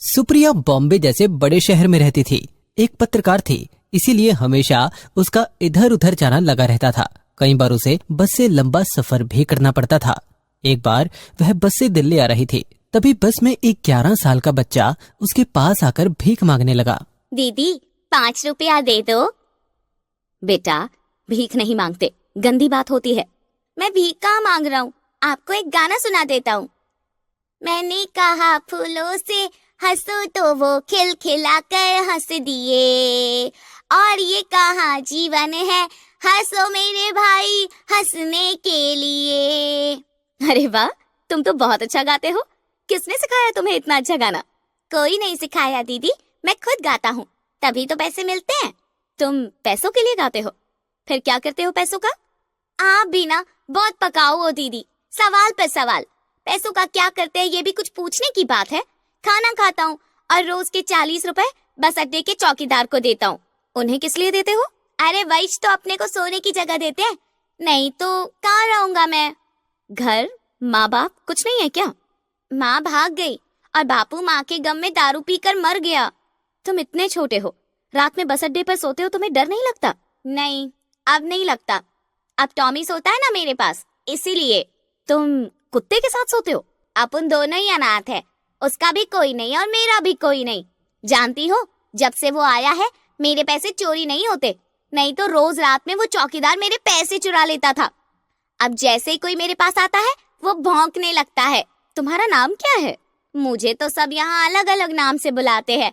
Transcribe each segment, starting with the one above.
सुप्रिया बॉम्बे जैसे बड़े शहर में रहती थी। एक पत्रकार थी, इसीलिए हमेशा उसका इधर उधर जाना लगा रहता था। कई बार उसे बस से लंबा सफर भी करना पड़ता था। एक बार वह बस से दिल्ली आ रही थी, तभी बस में एक 11 साल का बच्चा उसके पास आकर भीख मांगने लगा। दीदी 5 रुपया दे दो। बेटा भीख नहीं मांगते, गंदी बात होती है। मैं भीख कहाँ मांग रहा हूँ, आपको एक गाना सुना देता हूँ। मैंने कहा फूलों से हंसो तो वो खिलखिला कर हंस दिए, और ये कहाँ जीवन है, हंसो मेरे भाई हंसने के लिए। अरे वाह, तुम तो बहुत अच्छा गाते हो। किसने सिखाया तुम्हें इतना अच्छा गाना? कोई नहीं सिखाया दीदी, मैं खुद गाता हूँ, तभी तो पैसे मिलते हैं। तुम पैसों के लिए गाते हो? फिर क्या करते हो पैसों का? आप भी ना बहुत पकाऊ हो दीदी, सवाल पे सवाल। पैसों का क्या करते हैं ये भी कुछ पूछने की बात है। खाना खाता हूँ और रोज के 40 रुपए बस अड्डे के चौकीदार को देता हूँ। उन्हें किस लिए देते हो? अरे वैश तो अपने को सोने की जगह देते हैं, नहीं तो कहाँ रहूंगा मैं। घर माँ बाप कुछ नहीं है क्या? माँ भाग गई और बापू माँ के गम में दारू पीकर मर गया। तुम इतने छोटे हो, रात में बस अड्डे पर सोते हो, तुम्हें डर नहीं लगता? नहीं, अब नहीं लगता। अब टॉमी सोता है ना मेरे पास, इसीलिए। तुम कुत्ते के साथ सोते हो? अपन दोनों ही अनाथ है, उसका भी कोई नहीं और मेरा भी कोई नहीं। जानती हो, जब से वो आया है मेरे पैसे चोरी नहीं होते, नहीं तो रोज रात में वो चौकीदार मेरे पैसे चुरा लेता था। अब जैसे ही कोई मेरे पास आता है वो भौंकने लगता है। तुम्हारा नाम क्या है? मुझे तो सब यहाँ अलग अलग नाम से बुलाते हैं,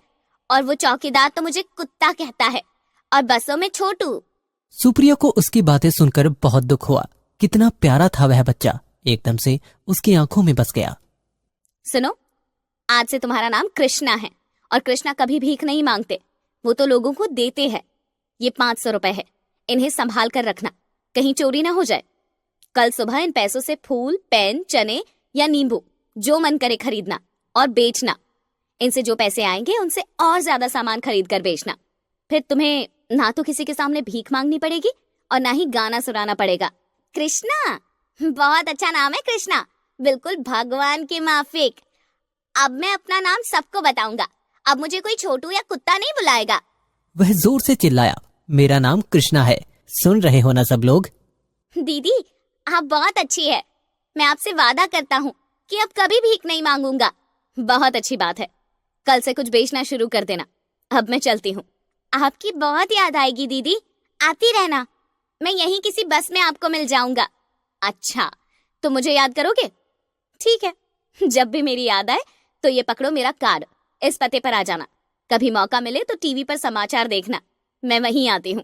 और वो चौकीदार तो मुझे कुत्ता कहता है, और बसों में छोटू। सुप्रिया को उसकी बातें सुनकर बहुत दुख हुआ। कितना प्यारा था वह बच्चा, एकदम से उसकी आंखों में बस गया। सुनो, आज से तुम्हारा नाम कृष्णा है, और कृष्णा कभी भीख नहीं मांगते, वो तो लोगों को देते हैं। ये 500 रुपए है, इन्हें संभाल कर रखना, कहीं चोरी ना हो जाए। कल सुबह इन पैसों से फूल, पेन, चने या नींबू जो मन करे खरीदना और बेचना। इनसे जो पैसे आएंगे उनसे और ज्यादा सामान खरीद कर बेचना। फिर तुम्हें ना तो किसी के सामने भीख मांगनी पड़ेगी और ना ही गाना सुनाना पड़ेगा। कृष्णा, बहुत अच्छा नाम है कृष्णा, बिल्कुल भगवान के माफिक। अब मैं अपना नाम सबको बताऊंगा, अब मुझे कोई छोटू या कुत्ता नहीं बुलाएगा। वह जोर से चिल्लाया, मेरा नाम कृष्णा है, सुन रहे हो ना सब लोग? दीदी आप बहुत अच्छी है, मैं आपसे वादा करता हूँ कि अब कभी भीख नहीं मांगूंगा। बहुत अच्छी बात है, कल से कुछ बेचना शुरू कर देना। अब मैं चलती हूँ। आपकी बहुत याद आएगी दीदी, आती रहना, मैं यहीं किसी बस में आपको मिल जाऊंगा। अच्छा, तो मुझे याद करोगे? ठीक है, जब भी मेरी याद आए तो ये पकड़ो मेरा कार्ड, इस पते पर आ जाना। कभी मौका मिले तो टीवी पर समाचार देखना, मैं वहीं आती हूँ।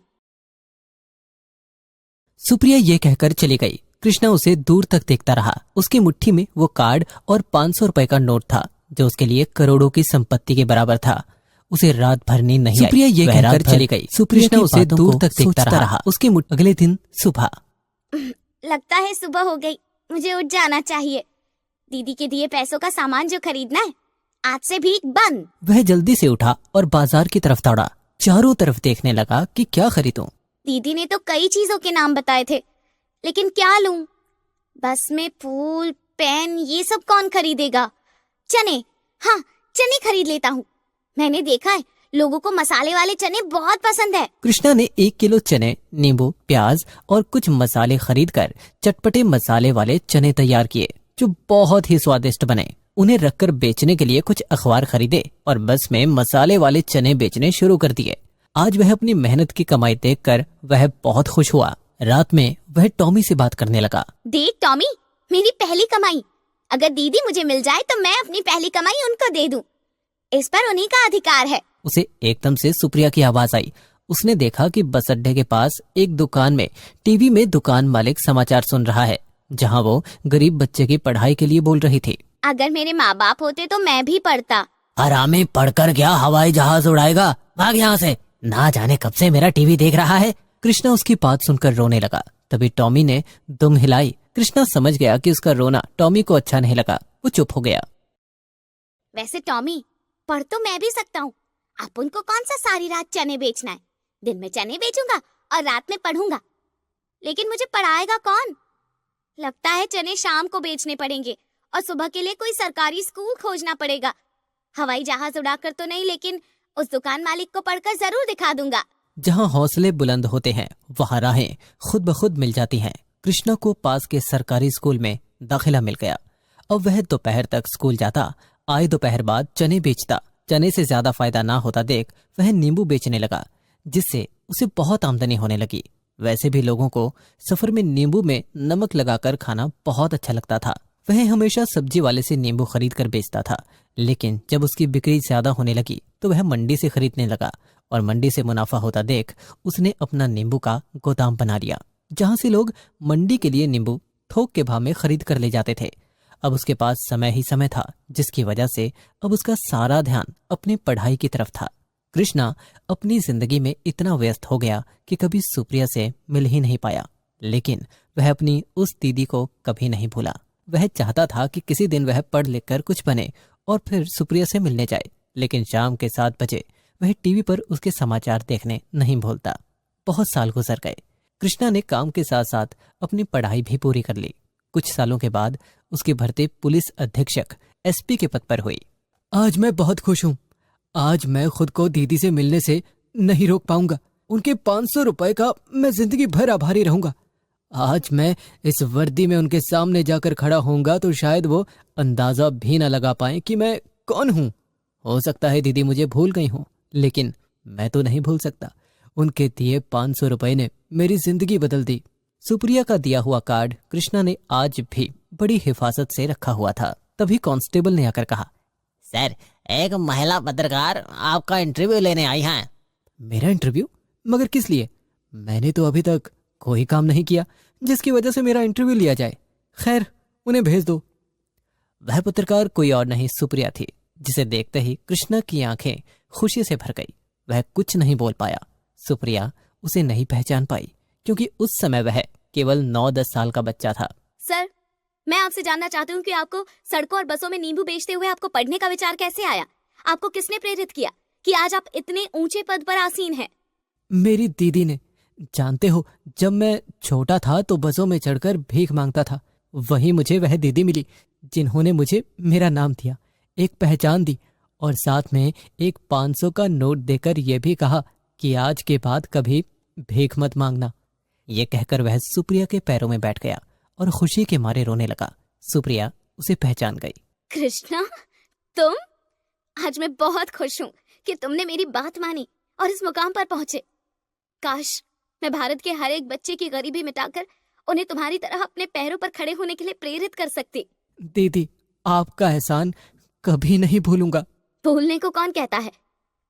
सुप्रिया ये कहकर चली गई। कृष्णा उसे दूर तक देखता रहा। उसकी मुट्ठी में वो कार्ड और 500 रुपए का नोट था, जो उसके लिए करोड़ों की संपत्ति के बराबर था। उसे रात भर नींद नहीं आई। सुप्रिया ये कहकर चली गई। कृष्णा उसे दूर तक देखता रहा। उसकी अगले दिन सुबह। लगता है सुबह हो गई, मुझे उठ जाना चाहिए। दीदी के दिए पैसों का सामान जो खरीदना है, आज से भीख बंद। वह जल्दी से उठा और बाजार की तरफ दौड़ा। चारों तरफ देखने लगा कि क्या खरीदूं। दीदी ने तो कई चीजों के नाम बताए थे, लेकिन क्या लूं? बस में फूल, पेन, ये सब कौन खरीदेगा? चने, हाँ चने खरीद लेता हूँ। मैंने देखा है लोगों को मसाले वाले चने बहुत पसंद है। कृष्णा ने 1 किलो चने, नींबू, प्याज और कुछ मसाले खरीदकर चटपटे मसाले वाले चने तैयार किए, जो बहुत ही स्वादिष्ट बने। उन्हें रखकर बेचने के लिए कुछ अखबार खरीदे और बस में मसाले वाले चने बेचने शुरू कर दिए। आज वह अपनी मेहनत की कमाई देखकर वह बहुत खुश हुआ। रात में वह टॉमी से बात करने लगा। देख टॉमी, मेरी पहली कमाई, अगर दीदी मुझे मिल जाए तो मैं अपनी पहली कमाई उनको दे दूं। इस पर उन्हीं का अधिकार है। उसे एकदम से सुप्रिया की आवाज आई। उसने देखा कि बस अड्डे के पास एक दुकान में टीवी में दुकान मालिक समाचार सुन रहा है, जहां वो गरीब बच्चे की पढ़ाई के लिए बोल रही थी। अगर मेरे माँ बाप होते तो मैं भी पढ़ता। हरामी, पढ़कर क्या हवाई जहाज उड़ाएगा, भाग यहाँ से, ना जाने कब से मेरा टीवी देख रहा है। कृष्णा उसकी बात सुनकर रोने लगा। तभी टॉमी ने दुम हिलाई। कृष्णा समझ गया कि उसका रोना टॉमी को अच्छा नहीं लगा। वो चुप हो गया। वैसे टॉमी, पढ़ तो मैं भी सकता हूँ। अपन को कौन सा सारी रात चने बेचना है? दिन में चने बेचूंगा और रात में पढ़ूंगा। लेकिन मुझे पढ़ाएगा कौन? लगता है चने शाम को बेचने पड़ेंगे और सुबह के लिए कोई सरकारी स्कूल खोजना पड़ेगा। हवाई जहाज उड़ाकर तो नहीं, लेकिन उस दुकान मालिक को पढ़कर जरूर दिखा दूंगा। जहाँ हौसले बुलंद होते हैं वहाँ राहें खुद ब खुद मिल जाती हैं। कृष्णा को पास के सरकारी स्कूल में दाखिला मिल गया। अब वह दोपहर तक स्कूल जाता, आए दोपहर बाद चने बेचता। चने से ज्यादा फायदा ना होता देख वह नींबू बेचने लगा, जिससे उसे बहुत आमदनी होने लगी। वैसे भी लोगों को सफर में नींबू में नमक लगाकर खाना बहुत अच्छा लगता था। वह हमेशा सब्जी वाले से नींबू खरीद कर बेचता था, लेकिन जब उसकी बिक्री ज्यादा होने लगी तो वह मंडी से खरीदने लगा और मंडी से मुनाफा होता देख उसने अपना नींबू का गोदाम बना लिया, जहां से लोग मंडी के लिए नींबू थोक के भाव में खरीद कर ले जाते थे। अब उसके पास समय ही समय था, जिसकी वजह से अब उसका सारा ध्यान अपनी पढ़ाई की तरफ था। कृष्णा अपनी जिंदगी में इतना व्यस्त हो गया कि कभी सुप्रिया से मिल ही नहीं पाया, लेकिन वह अपनी उस दीदी को कभी नहीं भूला। वह चाहता था कि किसी दिन वह पढ़ लिख कर कुछ बने और फिर सुप्रिया से मिलने जाए, लेकिन शाम के 7 बजे वह टीवी पर उसके समाचार देखने नहीं भूलता। बहुत साल गुजर गए। कृष्णा ने काम के साथ साथ अपनी पढ़ाई भी पूरी कर ली। कुछ सालों के बाद उसकी भर्ती पुलिस अधीक्षक एसपी के पद पर हुई। आज मैं बहुत खुश हूँ। आज मैं खुद को दीदी से मिलने से नहीं रोक पाऊंगा। उनके 500 रुपए का मैं जिंदगी भर आभारी रहूंगा। आज मैं इस वर्दी में उनके सामने जाकर खड़ा होऊंगा तो शायद वो अंदाजा भी न लगा पाए कि मैं कौन हूँ। हो सकता है दीदी मुझे भूल गई हूँ, लेकिन मैं तो नहीं भूल सकता। उनके दिए 500 रुपए ने मेरी जिंदगी बदल दी। सुप्रिया का दिया हुआ कार्ड कृष्णा ने आज भी बड़ी हिफाजत से रखा हुआ था। तभी कांस्टेबल ने आकर कहा, सर, एक महिला पत्रकार आपका इंटरव्यू लेने आई हैं। मेरा इंटरव्यू? मगर किस लिए? मैंने तो अभी तक कोई काम नहीं किया जिसकी वजह से मेरा इंटरव्यू लिया जाए। खैर, उन्हें भेज दो। वह पत्रकार कोई और नहीं सुप्रिया थी, जिसे देखते ही कृष्णा की आंखें खुशी से भर गई। वह कुछ नहीं बोल पाया। सुप्रिया उसे नहीं पहचान पाई, क्योंकि उस समय वह केवल 9-10 साल का बच्चा था। सर, मैं आपसे जानना चाहती हूँ कि आपको सड़कों और बसों में नींबू बेचते हुए आपको पढ़ने का विचार कैसे आया? आपको किसने प्रेरित किया कि आज आप इतने ऊंचे पद पर आसीन हैं? मेरी दीदी ने। जानते हो, जब मैं छोटा था तो बसों में चढ़कर भीख मांगता था। वहीं मुझे वह दीदी मिली जिन्होंने मुझे मेरा नाम दिया, एक पहचान दी और साथ में एक 500 का नोट देकर यह भी कहा कि आज के बाद कभी भीख मत मांगना। ये कहकर वह सुप्रिया के पैरों में बैठ गया और खुशी के मारे रोने लगा। सुप्रिया उसे पहचान गई। कृष्णा, तुम? आज मैं बहुत खुश हूँ कि तुमने मेरी बात मानी और इस मुकाम पर पहुंचे। काश मैं भारत के हर एक बच्चे की गरीबी मिटाकर उन्हें तुम्हारी तरह अपने पैरों पर खड़े होने के लिए प्रेरित कर सकती। दीदी, आपका एहसान कभी नहीं भूलूंगा। भूलने को कौन कहता है?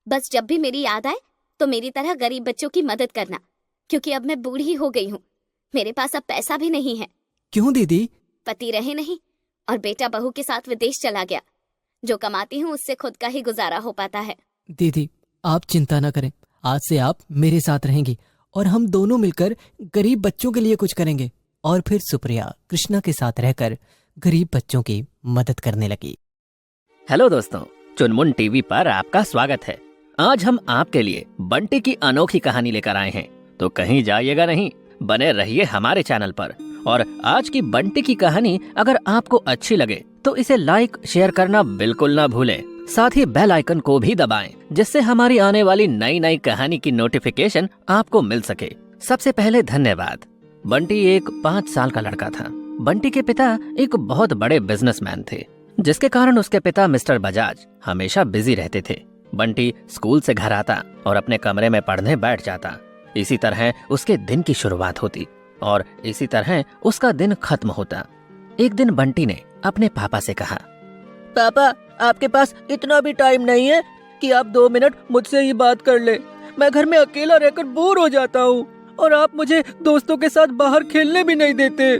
बस जब भी मेरी याद आए तो मेरी तरह गरीब बच्चों की मदद करना, क्योंकि अब मैं बूढ़ी हो गई हूँ। मेरे पास अब पैसा भी नहीं है। क्यों दीदी? पति रहे नहीं और बेटा बहू के साथ विदेश चला गया। जो कमाती हूँ उससे खुद का ही गुजारा हो पाता है। दीदी, आप चिंता न करें। आज से आप मेरे साथ रहेंगी और हम दोनों मिलकर गरीब बच्चों के लिए कुछ करेंगे। और फिर सुप्रिया कृष्णा के साथ रहकर गरीब बच्चों की मदद करने लगी। हेलो दोस्तों, चुनमुन टीवी पर आपका स्वागत है। आज हम आपके लिए बंटी की अनोखी कहानी लेकर आए हैं, तो कहीं जाइएगा नहीं, बने रहिए हमारे चैनल पर। और आज की बंटी की कहानी अगर आपको अच्छी लगे तो इसे लाइक शेयर करना बिल्कुल ना भूलें। साथ ही बेल आइकन को भी दबाएं, जिससे हमारी आने वाली नई नई कहानी की नोटिफिकेशन आपको मिल सके। सबसे पहले धन्यवाद। बंटी एक 5 साल का लड़का था। बंटी के पिता एक बहुत बड़े बिजनेसमैन थे, जिसके कारण उसके पिता मिस्टर बजाज हमेशा बिजी रहते थे। बंटी स्कूल से घर आता और अपने कमरे में पढ़ने बैठ जाता। इसी तरह उसके दिन की शुरुआत होती और इसी तरह उसका दिन खत्म होता। एक दिन बंटी ने अपने पापा से कहा, पापा, आपके पास इतना भी टाइम नहीं है कि आप 2 मिनट मुझसे ही बात कर ले। मैं घर में अकेला रहकर बोर हो जाता हूँ और आप मुझे दोस्तों के साथ बाहर खेलने भी नहीं देते।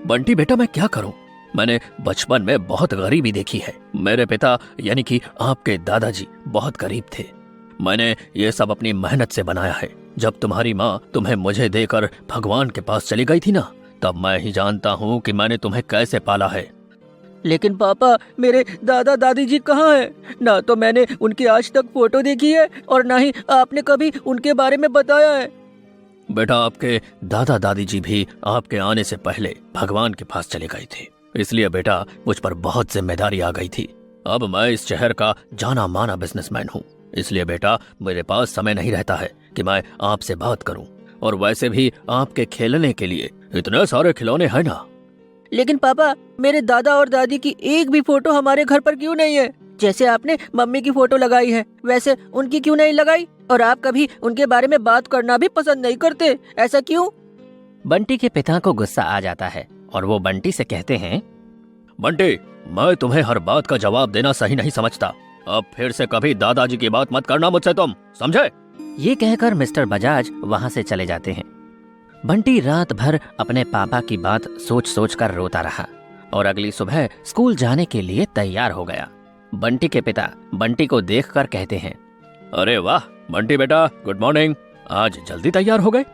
बंटी बेटा, मैं क्या करूँ? मैंने बचपन में बहुत गरीबी देखी है। मेरे पिता यानी कि आपके दादाजी बहुत गरीब थे। मैंने ये सब अपनी मेहनत से बनाया है। जब तुम्हारी माँ तुम्हें मुझे देकर भगवान के पास चली गई थी ना, तब मैं ही जानता हूँ कि मैंने तुम्हें कैसे पाला है। लेकिन पापा, मेरे दादा दादी जी कहाँ हैं? ना तो मैंने उनकी आज तक फोटो देखी है और ना ही आपने कभी उनके बारे में बताया है। बेटा, आपके दादा दादी जी भी आपके आने से पहले भगवान के पास चले गए थे, इसलिए बेटा मुझ पर बहुत जिम्मेदारी आ गई थी। अब मैं इस शहर का जाना माना बिजनेसमैन हूँ, इसलिए बेटा मेरे पास समय नहीं रहता है कि मैं आपसे बात करूँ। और वैसे भी आपके खेलने के लिए इतने सारे खिलौने हैं ना। लेकिन पापा, मेरे दादा और दादी की एक भी फोटो हमारे घर पर क्यों नहीं है? जैसे आपने मम्मी की फोटो लगाई है, वैसे उनकी क्यों नहीं लगाई? और आप कभी उनके बारे में बात करना भी पसंद नहीं करते, ऐसा क्यों? बंटी के पिता को गुस्सा आ जाता है और वो बंटी से कहते हैं, बंटी, मैं तुम्हें हर बात का जवाब देना सही नहीं समझता। अब फिर से कभी दादाजी की बात मत करना मुझसे, तुम समझे? ये कहकर मिस्टर बजाज वहाँ से चले जाते हैं। बंटी रात भर अपने पापा की बात सोच सोच कर रोता रहा और अगली सुबह स्कूल जाने के लिए तैयार हो गया। बंटी के पिता बंटी को देखकर कहते हैं, अरे वाह बंटी बेटा, गुड मॉर्निंग, आज जल्दी तैयार हो गए।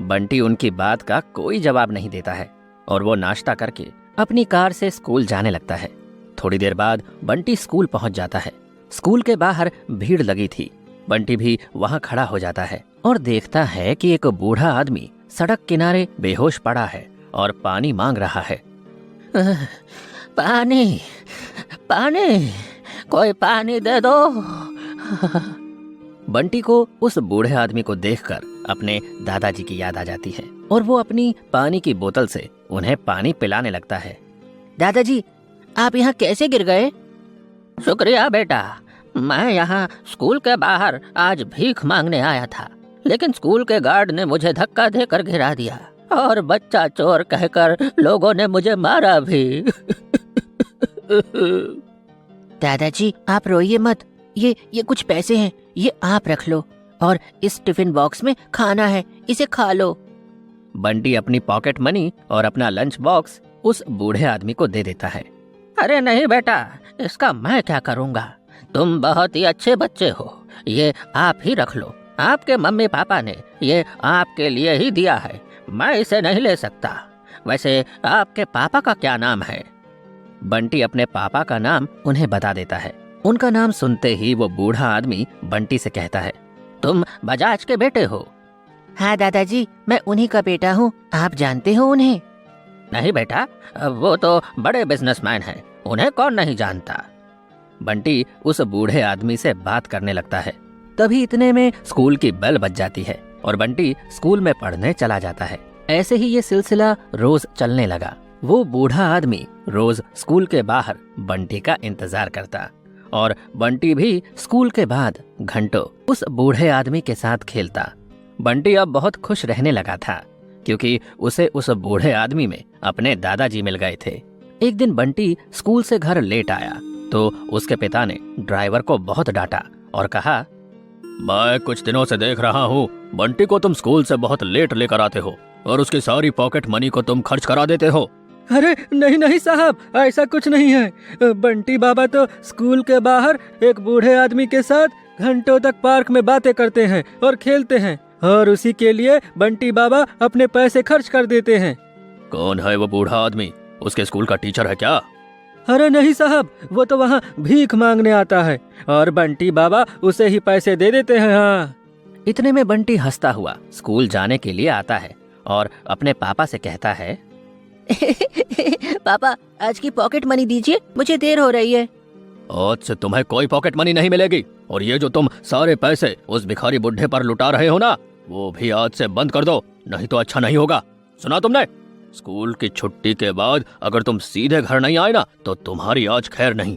बंटी उनकी बात का कोई जवाब नहीं देता है और वो नाश्ता करके अपनी कार से स्कूल जाने लगता है। थोड़ी देर बाद बंटी स्कूल पहुंच जाता है। स्कूल के बाहर भीड़ लगी थी। बंटी भी वहां खड़ा हो जाता है और देखता है कि एक बूढ़ा आदमी सड़क किनारे बेहोश पड़ा है और पानी मांग रहा है। पानी, पानी, कोई पानी दे दो। बंटी को उस बूढ़े आदमी को देखकर अपने दादाजी की याद आ जाती है और वो अपनी पानी की बोतल से उन्हें पानी पिलाने लगता है। दादाजी, आप यहाँ कैसे गिर गए? शुक्रिया बेटा, मैं यहाँ स्कूल के बाहर आज भीख मांगने आया था, लेकिन स्कूल के गार्ड ने मुझे धक्का देकर गिरा दिया और बच्चा चोर कहकर लोगों ने मुझे मारा भी। दादाजी, आप रोइए मत, ये कुछ पैसे हैं, ये आप रख लो और इस टिफिन बॉक्स में खाना है, इसे खा लो। बंटी अपनी पॉकेट मनी और अपना लंच बॉक्स उस बूढ़े आदमी को दे देता है। अरे नहीं बेटा, इसका मैं क्या करूँगा, तुम बहुत ही अच्छे बच्चे हो, ये आप ही रख लो। आपके मम्मी पापा ने ये आपके लिए ही दिया है, मैं इसे नहीं ले सकता। वैसे आपके पापा का क्या नाम है? बंटी अपने पापा का नाम उन्हें बता देता है। उनका नाम सुनते ही वो बूढ़ा आदमी बंटी से कहता है, तुम बजाज के बेटे हो? हाँ दादाजी, मैं उन्हीं का बेटा हूँ, आप जानते हो उन्हें? नहीं बेटा, वो तो बड़े बिजनेसमैन हैं, उन्हें कौन नहीं जानता। बंटी उस बूढ़े आदमी से बात करने लगता है। तभी इतने में स्कूल की बेल बज जाती है और बंटी स्कूल में पढ़ने चला जाता है। ऐसे ही ये सिलसिला रोज चलने लगा। वो बूढ़ा आदमी रोज स्कूल के बाहर बंटी का इंतजार करता और बंटी भी स्कूल के बाद घंटों उस बूढ़े आदमी के साथ खेलता। बंटी अब बहुत खुश रहने लगा था क्योंकि उसे उस बूढ़े आदमी में अपने दादाजी मिल गए थे। एक दिन बंटी स्कूल से घर लेट आया तो उसके पिता ने ड्राइवर को बहुत डांटा और कहा, मैं कुछ दिनों से देख रहा हूँ बंटी को तुम स्कूल से बहुत लेट लेकर आते हो और उसकी सारी पॉकेट मनी को तुम खर्च करा देते हो। अरे नहीं नहीं साहब, ऐसा कुछ नहीं है। बंटी बाबा तो स्कूल के बाहर एक बूढ़े आदमी के साथ घंटों तक पार्क में बातें करते हैं और खेलते हैं और उसी के लिए बंटी बाबा अपने पैसे खर्च कर देते हैं। कौन है वो बूढ़ा आदमी? उसके स्कूल का टीचर है क्या? अरे नहीं साहब, वो तो वहाँ भीख मांगने आता है और बंटी बाबा उसे ही पैसे दे देते हैं। हाँ। इतने में बंटी हंसता हुआ स्कूल जाने के लिए आता है और अपने पापा से कहता है, पापा, आज की पॉकेट मनी दीजिए, मुझे देर हो रही है। आज से तुम्हें कोई पॉकेट मनी नहीं मिलेगी और ये जो तुम सारे पैसे उस भिखारी बुढ़े पर लुटा रहे हो ना, वो भी आज से बंद कर दो, नहीं तो अच्छा नहीं होगा। सुना तुमने? स्कूल की छुट्टी के बाद अगर तुम सीधे घर नहीं आए ना तो तुम्हारी आज खैर नहीं।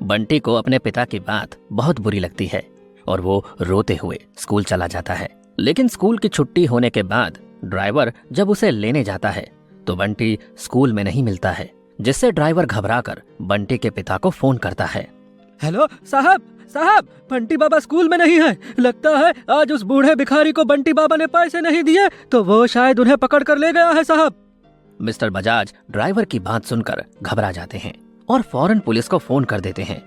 बंटी को अपने पिता की बात बहुत बुरी लगती है और वो रोते हुए स्कूल चला जाता है। लेकिन स्कूल की छुट्टी होने के बाद ड्राइवर जब उसे लेने जाता है तो बंटी स्कूल में नहीं मिलता है, जिससे ड्राइवर घबराकर बंटी के पिता को फोन करता है। हेलो साहब, साहब, बंटी बाबा स्कूल में नहीं है। लगता है आज उस बूढ़े भिखारी को बंटी बाबा ने पैसे नहीं दिए तो वो शायद उन्हें पकड़ कर ले गया है साहब। मिस्टर बजाज ड्राइवर की बात सुनकर घबरा जाते हैं और फौरन पुलिस को फोन कर देते हैं।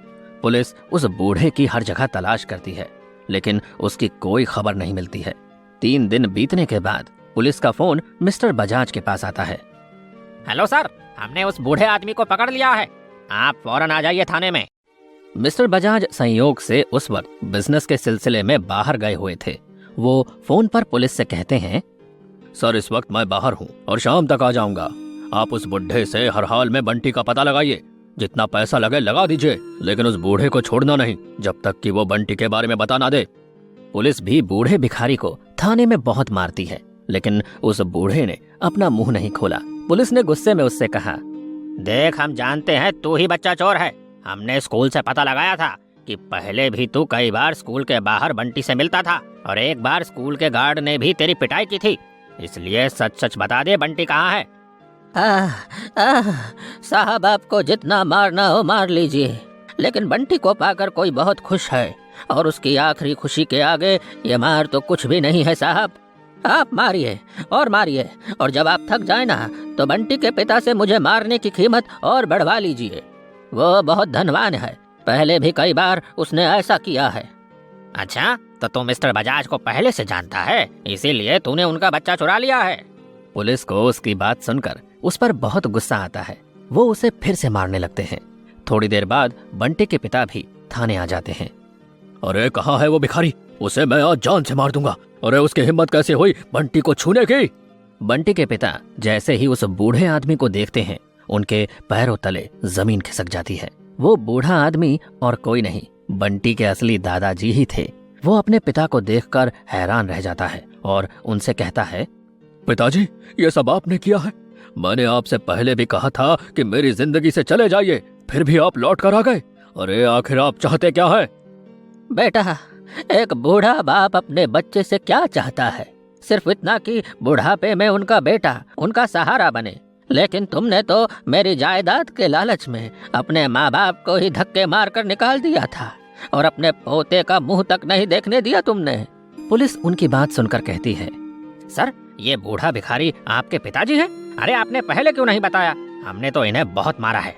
पुलिस उस बूढ़े की हर जगह तलाश करती है लेकिन उसकी कोई खबर नहीं मिलती है। 3 दिन बीतने के बाद पुलिस का फोन मिस्टर बजाज के पास आता है। हेलो सर, हमने उस बूढ़े आदमी को पकड़ लिया है, आप फौरन आ जाइए थाने में। मिस्टर बजाज संयोग से उस वक्त बिजनेस के सिलसिले में बाहर गए हुए थे। वो फोन पर पुलिस से कहते हैं, सर इस वक्त मैं बाहर हूँ और शाम तक आ जाऊंगा। आप उस बुढ़े से हर हाल में बंटी का पता लगाइए, जितना पैसा लगे लगा दीजिए, लेकिन उस बूढ़े को छोड़ना नहीं जब तक कि वो बंटी के बारे में बता ना दे। पुलिस भी बूढ़े भिखारी को थाने में बहुत मारती है, लेकिन उस बूढ़े ने अपना मुंह नहीं खोला। पुलिस ने गुस्से में उससे कहा, देख, हम जानते हैं तू ही बच्चा चोर है। हमने स्कूल से पता लगाया था कि पहले भी तू कई बार स्कूल के बाहर बंटी से मिलता था और एक बार स्कूल के गार्ड ने भी तेरी पिटाई की थी। इसलिए सच सच बता दे, बंटी कहाँ है? साहब, आपको जितना मारना हो मार लीजिए, लेकिन बंटी को पाकर कोई बहुत खुश है और उसकी आखिरी खुशी के आगे ये मार तो कुछ भी नहीं है साहब। आप मारिए और जब आप थक जाए ना तो बंटी के पिता से मुझे मारने की कीमत और बढ़वा लीजिए। वो बहुत धनवान है, पहले भी कई बार उसने ऐसा किया है। अच्छा, तो तू मिस्टर बजाज को पहले से जानता है, इसीलिए तूने उनका बच्चा चुरा लिया है। पुलिस को उसकी बात सुनकर उस पर बहुत गुस्सा आता है। वो उसे फिर से मारने लगते हैं। थोड़ी देर बाद बंटी के पिता भी थाने आ जाते हैं। अरे कहाँ है वो भिखारी? उसे मैं आज जान से मार दूंगा। अरे उसकी हिम्मत कैसे हुई बंटी को छूने की? बंटी के पिता जैसे ही उस बूढ़े आदमी को देखते हैं, उनके पैरों तले जमीन खिसक जाती है। वो बूढ़ा आदमी और कोई नहीं, बंटी के असली दादाजी ही थे। वो अपने पिता को देखकर हैरान रह जाता है और उनसे कहता है, पिताजी, ये सब आपने किया है? मैंने आपसे पहले भी कहा था कि मेरी जिंदगी से चले जाइए, फिर भी आप लौट कर आ गए। अरे आखिर आप चाहते क्या है? बेटा, एक बूढ़ा बाप अपने बच्चे से क्या चाहता है? सिर्फ इतना कि बुढ़ापे में उनका बेटा उनका सहारा बने। लेकिन तुमने तो मेरी जायदाद के लालच में अपने माँ बाप को ही धक्के मारकर निकाल दिया था और अपने पोते का मुंह तक नहीं देखने दिया तुमने। पुलिस उनकी बात सुनकर कहती है, सर, ये बूढ़ा भिखारी आपके पिताजी है? अरे आपने पहले क्यों नहीं बताया? हमने तो इन्हें बहुत मारा है।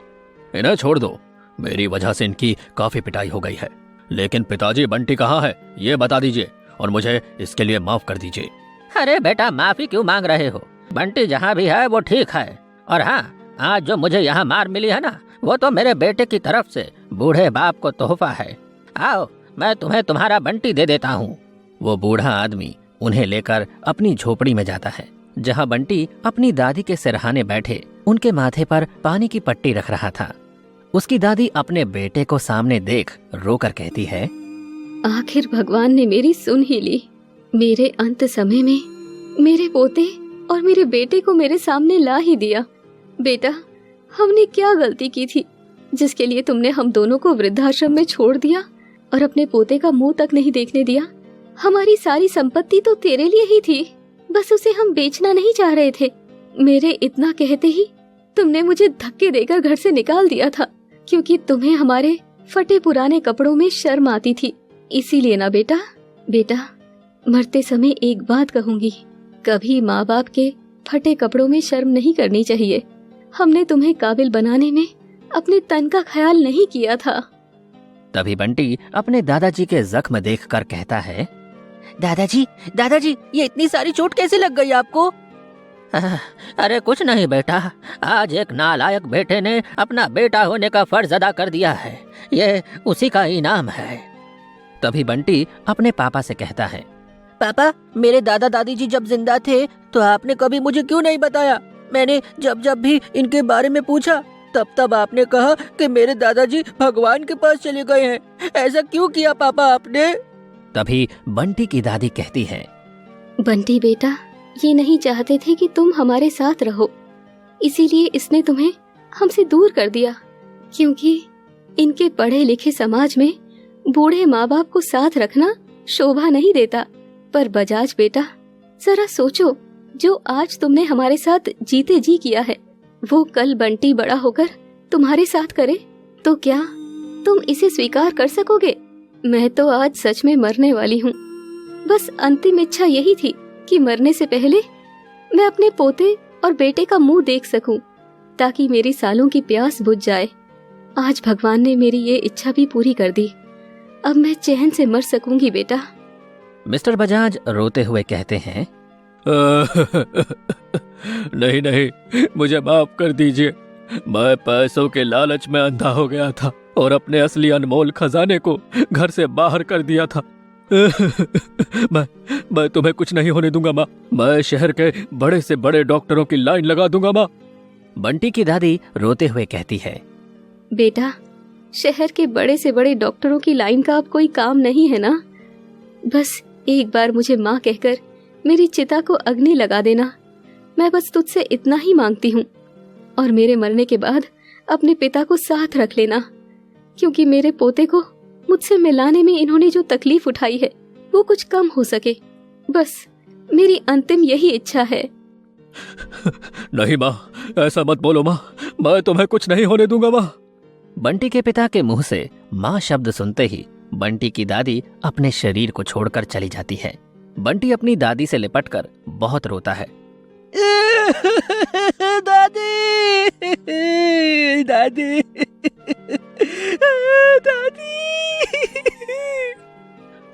इन्हें छोड़ दो, मेरी वजह से इनकी काफी पिटाई हो गई है। लेकिन पिताजी, बंटी कहाँ है ये बता दीजिए और मुझे इसके लिए माफ कर दीजिए। अरे बेटा, माफी क्यों मांग रहे हो? बंटी जहाँ भी है वो ठीक है। और हाँ, आज जो मुझे यहाँ मार मिली है ना, वो तो मेरे बेटे की तरफ से बूढ़े बाप को तोहफा है। आओ, मैं तुम्हें तुम्हारा बंटी दे देता हूँ। वो बूढ़ा आदमी उन्हें लेकर अपनी झोपड़ी में जाता है, जहाँ बंटी अपनी दादी के सिरहाने बैठे उनके माथे पर पानी की पट्टी रख रहा था। उसकी दादी अपने बेटे को सामने देख रोकर कहती है, आखिर भगवान ने मेरी सुन ही ली। मेरे अंत समय में मेरे पोते और मेरे बेटे को मेरे सामने ला ही दिया। बेटा, हमने क्या गलती की थी जिसके लिए तुमने हम दोनों को वृद्धाश्रम में छोड़ दिया और अपने पोते का मुंह तक नहीं देखने दिया? हमारी सारी संपत्ति तो तेरे लिए ही थी, बस उसे हम बेचना नहीं चाह रहे थे। मेरे इतना कहते ही तुमने मुझे धक्के देकर घर से निकाल दिया था, क्योंकि तुम्हें हमारे फटे पुराने कपड़ों में शर्म आती थी। इसीलिए ना बेटा, मरते समय एक बात कहूंगी, कभी माँ बाप के फटे कपड़ों में शर्म नहीं करनी चाहिए। हमने तुम्हें काबिल बनाने में अपने तन का ख्याल नहीं किया था। तभी बंटी अपने दादाजी के जख्म देखकर कहता है, दादाजी, ये इतनी सारी चोट कैसे लग गई आपको? अरे कुछ नहीं बेटा, आज एक नालायक बेटे ने अपना बेटा होने का फर्ज अदा कर दिया है। ये उसी का इनाम है। तभी बंटी अपने पापा से कहता है, पापा, मेरे दादा दादी जी जब जिंदा थे तो आपने कभी मुझे क्यों नहीं बताया? मैंने जब भी इनके बारे में पूछा तब आपने कहा कि मेरे दादाजी भगवान के पास चले गए हैं। ऐसा क्यों किया पापा आपने? तभी बंटी की दादी कहती है, बंटी बेटा, ये नहीं चाहते थे कि तुम हमारे साथ रहो, इसीलिए इसने तुम्हें हमसे दूर कर दिया। क्योंकि इनके पढ़े लिखे समाज में बूढ़े माँ बाप को साथ रखना शोभा नहीं देता। पर बजाज बेटा, जरा सोचो, जो आज तुमने हमारे साथ जीते जी किया है, वो कल बंटी बड़ा होकर तुम्हारे साथ करे तो क्या तुम इसे स्वीकार कर सकोगे? मैं तो आज सच में मरने वाली हूँ। बस अंतिम इच्छा यही थी कि मरने से पहले मैं अपने पोते और बेटे का मुंह देख सकूं, ताकि मेरी सालों की प्यास बुझ जाए। आज भगवान ने मेरी ये इच्छा भी पूरी कर दी। अब मैं चैन से मर सकूंगी बेटा। मिस्टर बजाज रोते हुए कहते हैं, नहीं, मुझे माफ कर दीजिए। मैं पैसों के लालच में अंधा हो गया था और अपने असली अनमोल खजाने को घर से बाहर कर दिया था। मैं तुम्हें कुछ नहीं होने दूंगा माँ। मैं शहर के बड़े से बड़े डॉक्टरों की लाइन लगा दूंगा माँ। बंटी की दादी रोते हुए कहती है, बेटा, शहर के बड़े से बड़े डॉक्टरों की लाइन का अब कोई काम नहीं है ना। बस एक बार मुझे माँ कहकर मेरी चिता को अग्नि लगा देना। मैं बस तुझसे इतना ही मांगती हूँ, और मेरे मरने के बाद अपने पिता को साथ रख लेना, क्योंकि मेरे पोते को मुझसे मिलाने में इन्होंने जो तकलीफ उठाई है वो कुछ कम हो सके। बस मेरी अंतिम यही इच्छा है। नहीं माँ, ऐसा मत बोलो माँ, मैं तुम्हें कुछ नहीं होने दूंगा माँ। बंटी के पिता के मुंह से माँ शब्द सुनते ही बंटी की दादी अपने शरीर को छोड़कर चली जाती है। बंटी अपनी दादी से लिपटकर बहुत रोता है। दादी, दादी, दादी।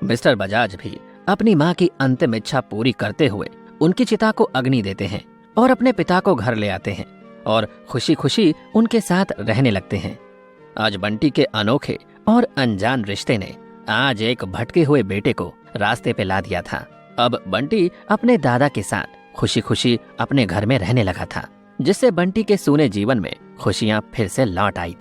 मिस्टर बजाज भी अपनी माँ की अंतिम इच्छा पूरी करते हुए उनकी चिता को अग्नि देते हैं और अपने पिता को घर ले आते हैं और खुशी खुशी उनके साथ रहने लगते हैं। आज बंटी के अनोखे और अनजान रिश्ते ने आज एक भटके हुए बेटे को रास्ते पे ला दिया था। अब बंटी अपने दादा के साथ खुशी खुशी अपने घर में रहने लगा था, जिससे बंटी के सूने जीवन में खुशियां फिर से लौट आई थी।